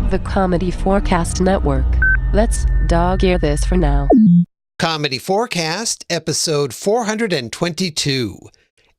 the comedy4cast network. Let's dog-ear this for now. Comedy4cast, episode 422.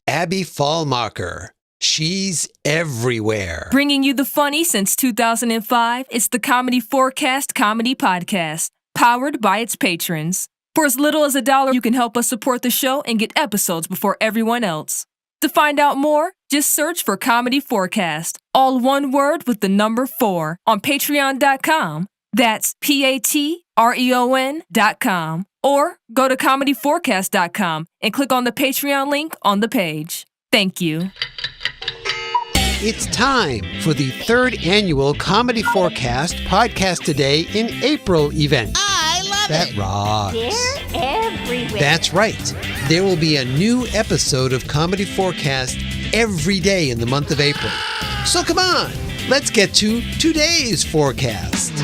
Abby Falmacher. She's everywhere. Bringing you the funny since 2005, it's the comedy4cast comedy podcast, powered by its patrons. For as little as $1, you can help us support the show and get episodes before everyone else. To find out more, just search for Comedy4cast, all one word with the number 4, on patreon.com. That's patreon.com. Or go to comedy4cast.com and click on the Patreon link on the page. Thank you. It's time for the 3rd annual Comedy4cast Podcast Today in April event. I love That it. rocks. They're everywhere. That's right. There will be a new episode of Comedy4cast every day in the month of April. So come on, let's get to today's forecast.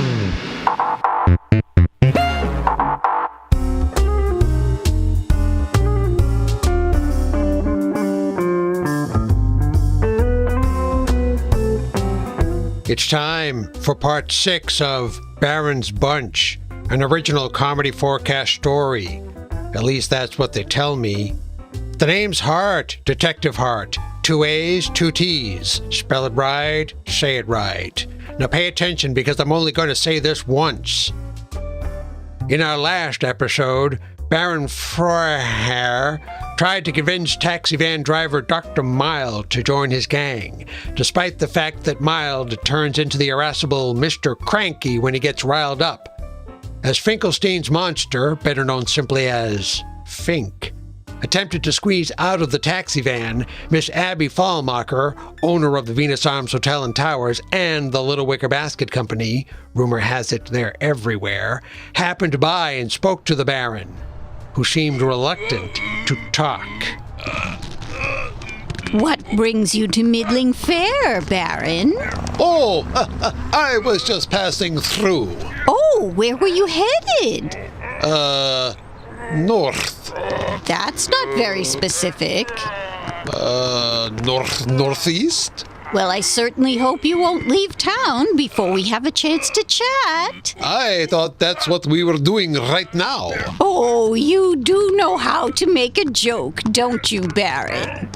It's time for part 6 of Baron's Bunch, an original Comedy4cast story. At least that's what they tell me. The name's Hart, Detective Hart. 2 A's, 2 T's. Spell it right, say it right. Now pay attention because I'm only going to say this once. In our last episode, Baron Falmacher tried to convince taxi van driver Dr. Mild to join his gang, despite the fact that Mild turns into the irascible Mr. Cranky when he gets riled up. As Finkelstein's monster, better known simply as Fink, attempted to squeeze out of the taxi van, Miss Abby Falmacher, owner of the Venus Arms Hotel and Towers and the Little Wicker Basket Company, rumor has it they're everywhere, happened by and spoke to the Baron, who seemed reluctant to talk. What brings you to Middling Fair, Baron? Oh, I was just passing through. Oh, where were you headed? North. That's not very specific. Northeast? Well, I certainly hope you won't leave town before we have a chance to chat. I thought that's what we were doing right now. Oh, you do know how to make a joke, don't you, Baron?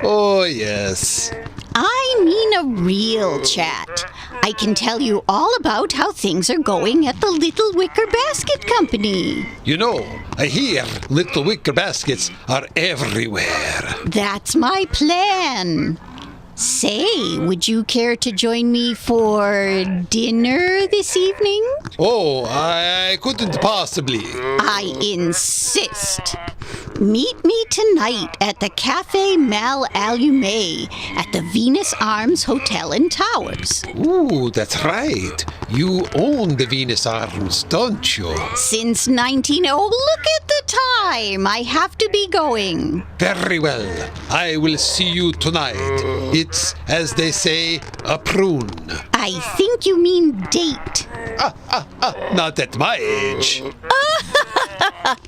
Oh, yes. I mean a real chat. I can tell you all about how things are going at the Little Wicker Basket Company. You know, I hear Little Wicker Baskets are everywhere. That's my plan. Say, would you care to join me for dinner this evening? Oh, I couldn't possibly. I insist. Meet me tonight at the Café Mal Allumé at the Venus Arms Hotel and Towers. Ooh, that's right. You own the Venus Arms, don't you? Since 19... Oh, look at the time. I have to be going. Very well. I will see you tonight. It's, as they say, a prune. I think you mean date. Not at my age.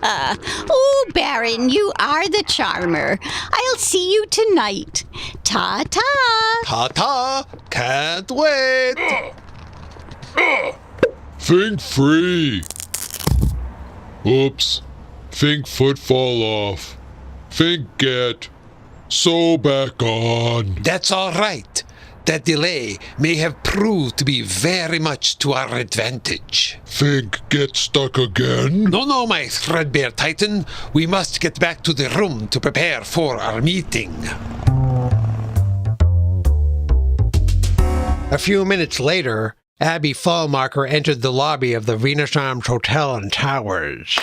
Oh, Baron, you are the charmer. I'll see you tonight. Ta-ta. Ta-ta. Can't wait. Think free. Oops. Think foot fall off. Think get. So back on. That's all right. That delay may have proved to be very much to our advantage. Think get stuck again? No, my threadbare titan. We must get back to the room to prepare for our meeting. A few minutes later, Abby Falmacher entered the lobby of the Venus Arms Hotel and Towers.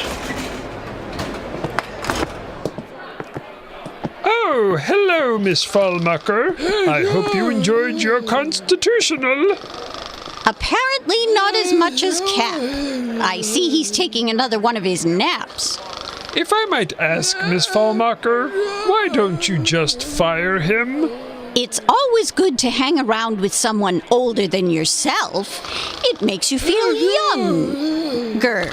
Oh, hello, Miss Falmacher. I hope you enjoyed your constitutional. Apparently not as much as Cap. I see he's taking another one of his naps. If I might ask, Miss Falmacher, why don't you just fire him? It's always good to hang around with someone older than yourself. It makes you feel younger.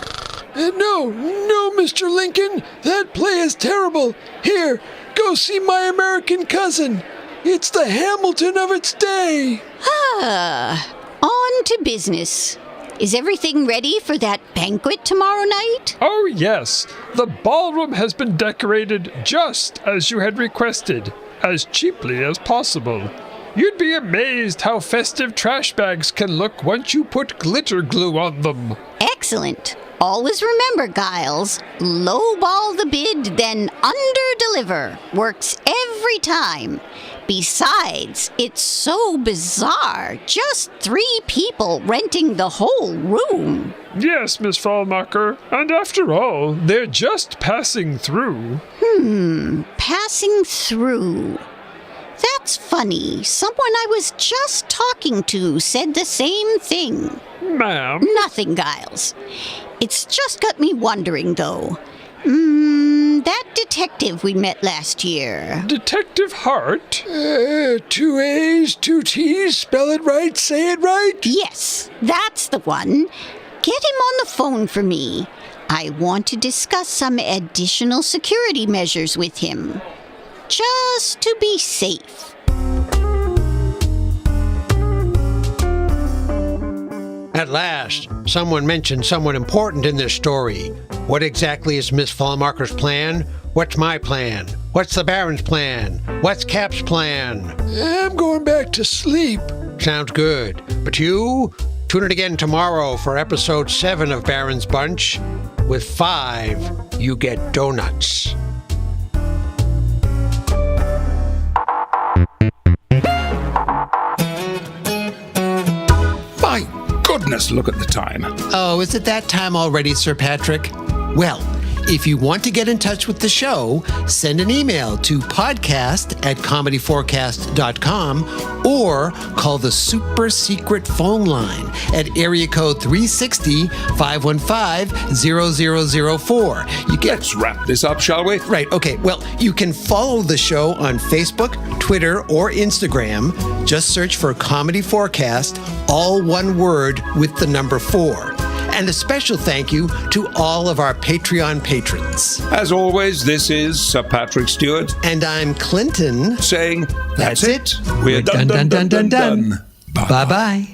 No, Mr. Lincoln. That play is terrible. Here, go see My American Cousin. It's the Hamilton of its day. On to business. Is everything ready for that banquet tomorrow night? Oh, yes. The ballroom has been decorated just as you had requested, as cheaply as possible. You'd be amazed how festive trash bags can look once you put glitter glue on them. Excellent. Always remember, Giles, lowball the bid, then under-deliver. Works every time. Besides, it's so bizarre. Just 3 people renting the whole room. Yes, Miss Falmacher. And after all, they're just passing through. Passing through. That's funny. Someone I was just talking to said the same thing. Ma'am? Nothing, Giles. It's just got me wondering, though. That detective we met last year. Detective Hart? 2 A's, 2 T's, spell it right, say it right. Yes, that's the one. Get him on the phone for me. I want to discuss some additional security measures with him. Just to be safe. At last, someone mentioned someone important in this story. What exactly is Miss Falmacher's plan? What's my plan? What's the Baron's plan? What's Cap's plan? I'm going back to sleep. Sounds good. But you? Tune in again tomorrow for episode 7 of Baron's Bunch. With 5, you get donuts. My goodness, look at the time. Oh, is it that time already, Sir Patrick? Well, if you want to get in touch with the show, send an email to podcast@comedy4cast.com or call the super secret phone line at area code 360-515-0004. Let's wrap this up, shall we? Right, okay. Well, you can follow the show on Facebook, Twitter, or Instagram. Just search for Comedy 4cast, all one word with the number 4. And a special thank you to all of our Patreon patrons. As always, this is Sir Patrick Stewart. And I'm Clinton. Saying, that's it. We're done. Bye-bye.